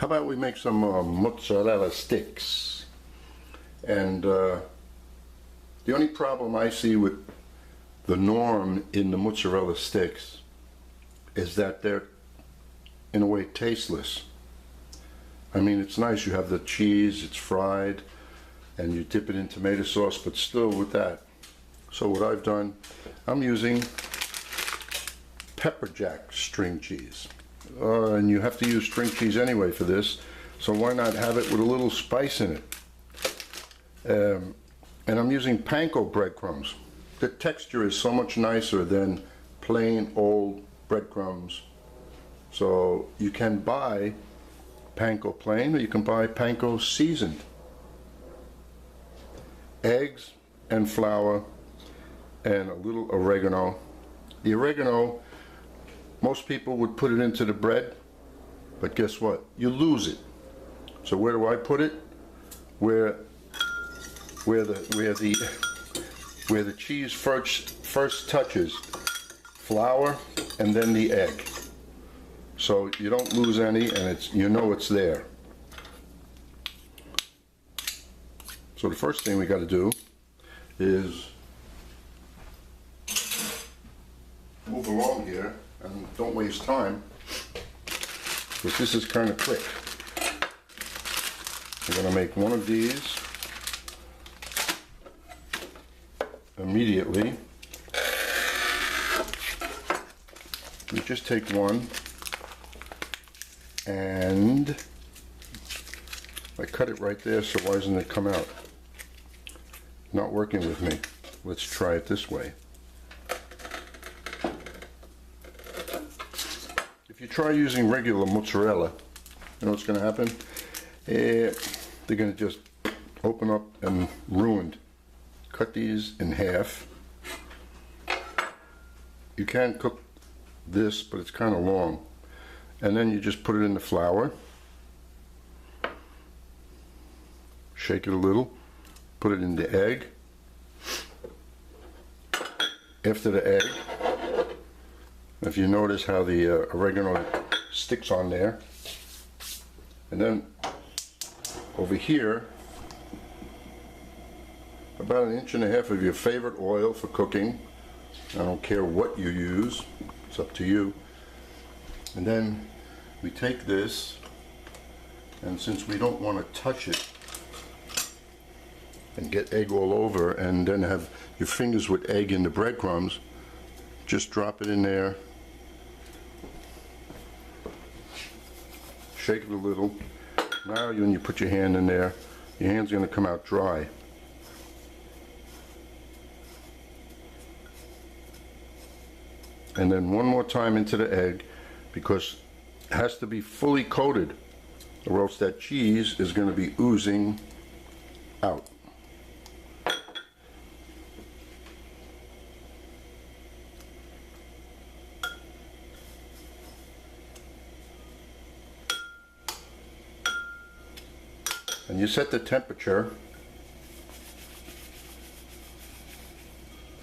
How about we make some mozzarella sticks? And the only problem I see with the norm in the mozzarella sticks is that they're in a way tasteless. I mean, it's nice, you have the cheese, it's fried, and you dip it in tomato sauce, but still with that. So what I've done, I'm using Pepperjack string cheese. And you have to use string cheese anyway for this, so why not have it with a little spice in it? And I'm using Panco breadcrumbs. The texture is so much nicer than plain old breadcrumbs. So you can buy Panco plain, or you can buy Panco seasoned. Eggs and flour and a little oregano. The oregano, most people would put it into the bread, but guess what? You lose it. So where do I put it? Where the cheese first touches flour and then the egg. So you don't lose any, and you know it's there. So the first thing we got to do is move along here and don't waste time, because this is kind of quick. We're going to make one of these immediately. We just take one and I cut it right there, so why doesn't it come out? Not working with me. Let's try it this way. If you try using regular mozzarella, you know what's going to happen? They're going to just open up and ruined. Cut these in half. You can cook this, but it's kind of long. And then you just put it in the flour. Shake it a little. Put it in the egg. After the egg, if you notice how the oregano sticks on there, and then over here, about 1.5 inches of your favorite oil for cooking. I don't care what you use, it's up to you. And then we take this, and since we don't want to touch it and get egg all over and then have your fingers with egg in the breadcrumbs, just drop it in there, shake it a little. Now when you put your hand in there, your hand's going to come out dry. And then one more time into the egg, because it has to be fully coated, or else that cheese is going to be oozing out. And you set the temperature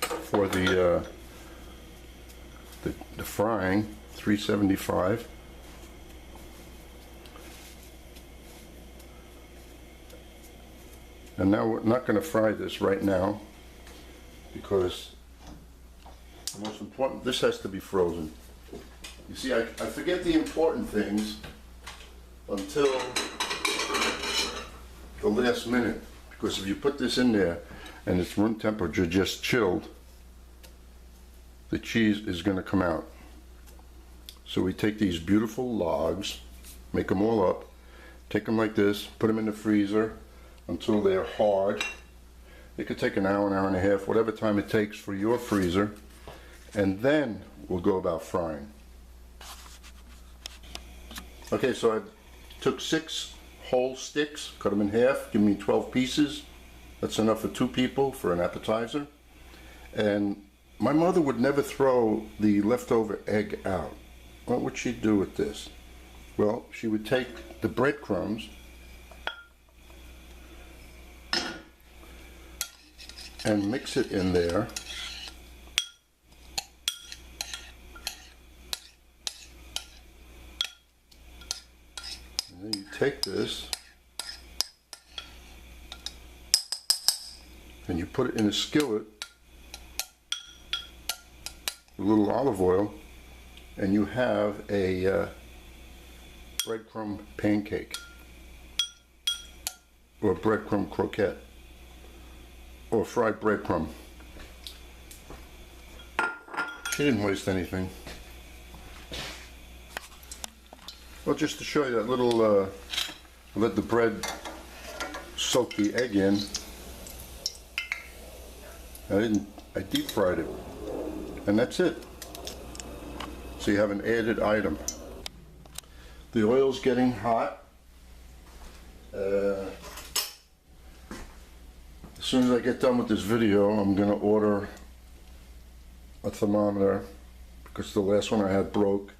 for the frying, 375. And now we're not going to fry this right now, because the most important, this has to be frozen. You see, I forget the important things until the last minute, because if you put this in there and it's room temperature, just chilled, the cheese is going to come out. So we take these beautiful logs, make them all up, take them like this, put them in the freezer until they're hard. It could take an hour, 1.5 hours, whatever time it takes for your freezer, and then we'll go about frying. Okay, so I took 6 whole sticks, cut them in half, give me 12 pieces. That's enough for 2 people for an appetizer. And my mother would never throw the leftover egg out. What would she do with this? Well, she would take the breadcrumbs and mix it in there. And And then you take this and you put it in a skillet with a little olive oil, and you have a breadcrumb pancake or breadcrumb croquette or fried breadcrumb. She didn't waste anything. Well, just to show you that little, let the bread soak the egg in. I deep fried it, and that's it. So you have an added item. The oil's getting hot. As soon as I get done with this video, I'm gonna order a thermometer because the last one I had broke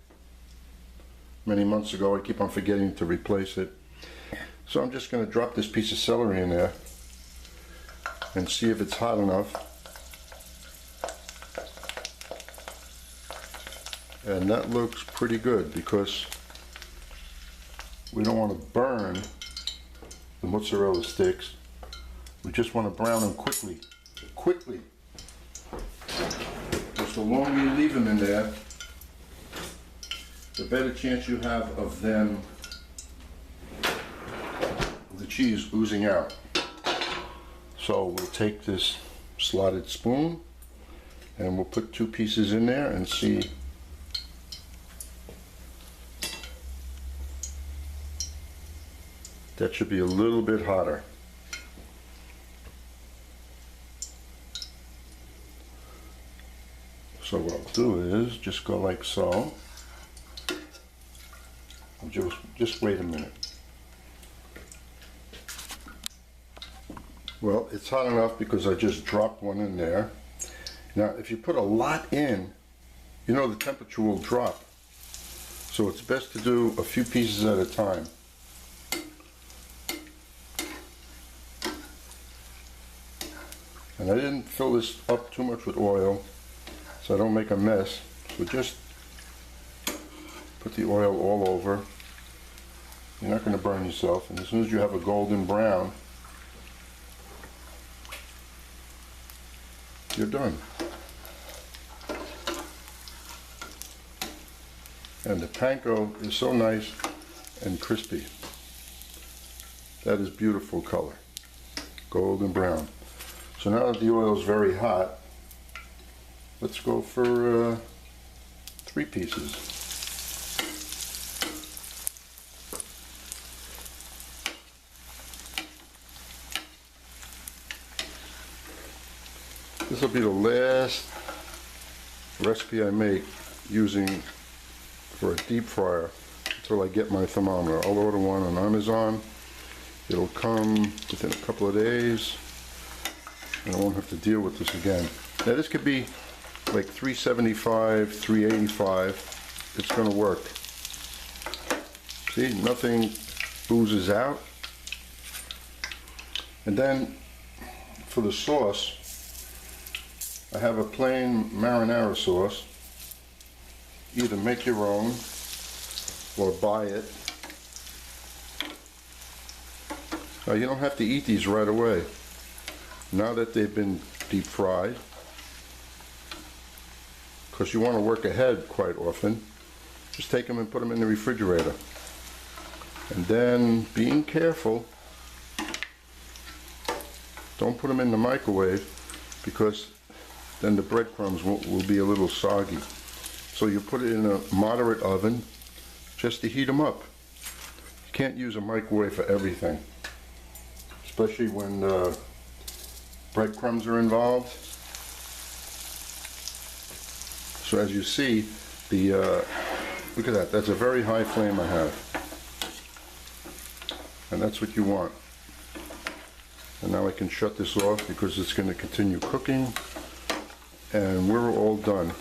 many months ago. I keep on forgetting to replace it. So I'm just gonna drop this piece of celery in there and see if it's hot enough. And that looks pretty good because we don't want to burn the mozzarella sticks. We just want to brown them quickly. Quickly. Because the longer you leave them in there, the better chance you have of them, the cheese oozing out. So we'll take this slotted spoon and we'll put 2 pieces in there and see. That should be a little bit hotter. So what I'll do is just go like so. Just wait a minute. Well, it's hot enough because I just dropped one in there. Now, if you put a lot in, you know the temperature will drop. So it's best to do a few pieces at a time. And I didn't fill this up too much with oil so I don't make a mess. So just put the oil all over. You're not going to burn yourself. And as soon as you have a golden brown, you're done. And the panko is so nice and crispy. That is beautiful color. Golden brown. So now that the oil is very hot, let's go for 3 pieces. This will be the last recipe I make using for a deep fryer until I get my thermometer. I'll order one on Amazon. It'll come within a couple of days. And I won't have to deal with this again. Now this could be like 375, 385. It's going to work. See, nothing oozes out. And then for the sauce, I have a plain marinara sauce. Either make your own or buy it. Now you don't have to eat these right away. Now that they've been deep fried, because you want to work ahead quite often, just take them and put them in the refrigerator. And then, being careful, don't put them in the microwave because then the breadcrumbs will be a little soggy. So you put it in a moderate oven just to heat them up. You can't use a microwave for everything, especially when breadcrumbs are involved. So as you see, look at that, that's a very high flame I have. And that's what you want. And now I can shut this off because it's going to continue cooking. And we're all done.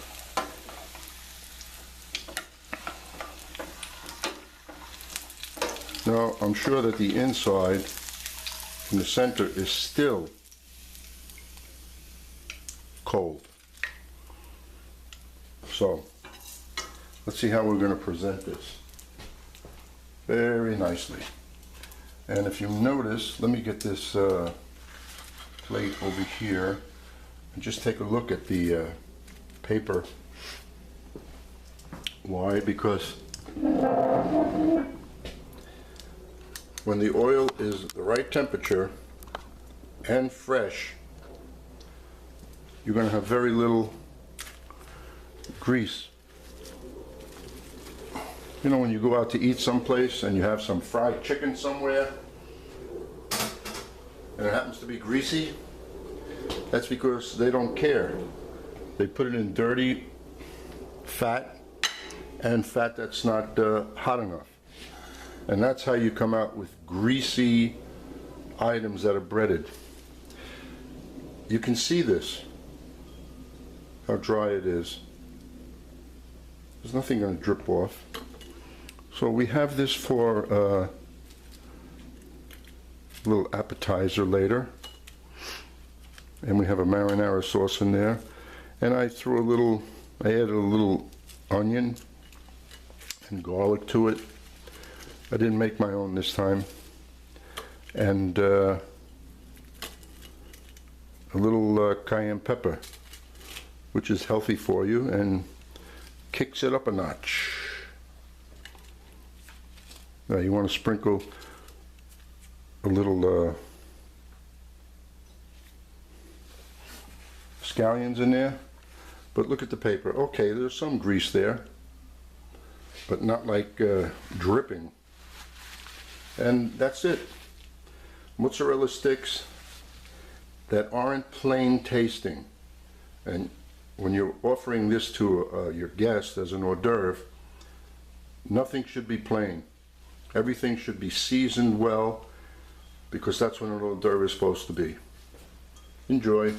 Now I'm sure that the inside in the center is still cold. So let's see how we're going to present this. very nicely. And if you notice, let me get this plate over here and just take a look at the paper. Why? Because when the oil is the right temperature and fresh, you're going to have very little grease. You know, when you go out to eat someplace and you have some fried chicken somewhere and it happens to be greasy, that's because they don't care. They put it in dirty fat and fat that's not hot enough. And that's how you come out with greasy items that are breaded. You can see this, how dry it is. There's nothing going to drip off. So we have this for a little appetizer later. And we have a marinara sauce in there. And I added a little onion and garlic to it. I didn't make my own this time. And a little cayenne pepper, which is healthy for you and kicks it up a notch. Now you want to sprinkle a little scallions in there, but look at the paper. Okay, there's some grease there, but not like dripping. And that's it. Mozzarella sticks that aren't plain tasting. And when you're offering this to your guest as an hors d'oeuvre, nothing should be plain. Everything should be seasoned well, because that's what an hors d'oeuvre is supposed to be. Enjoy.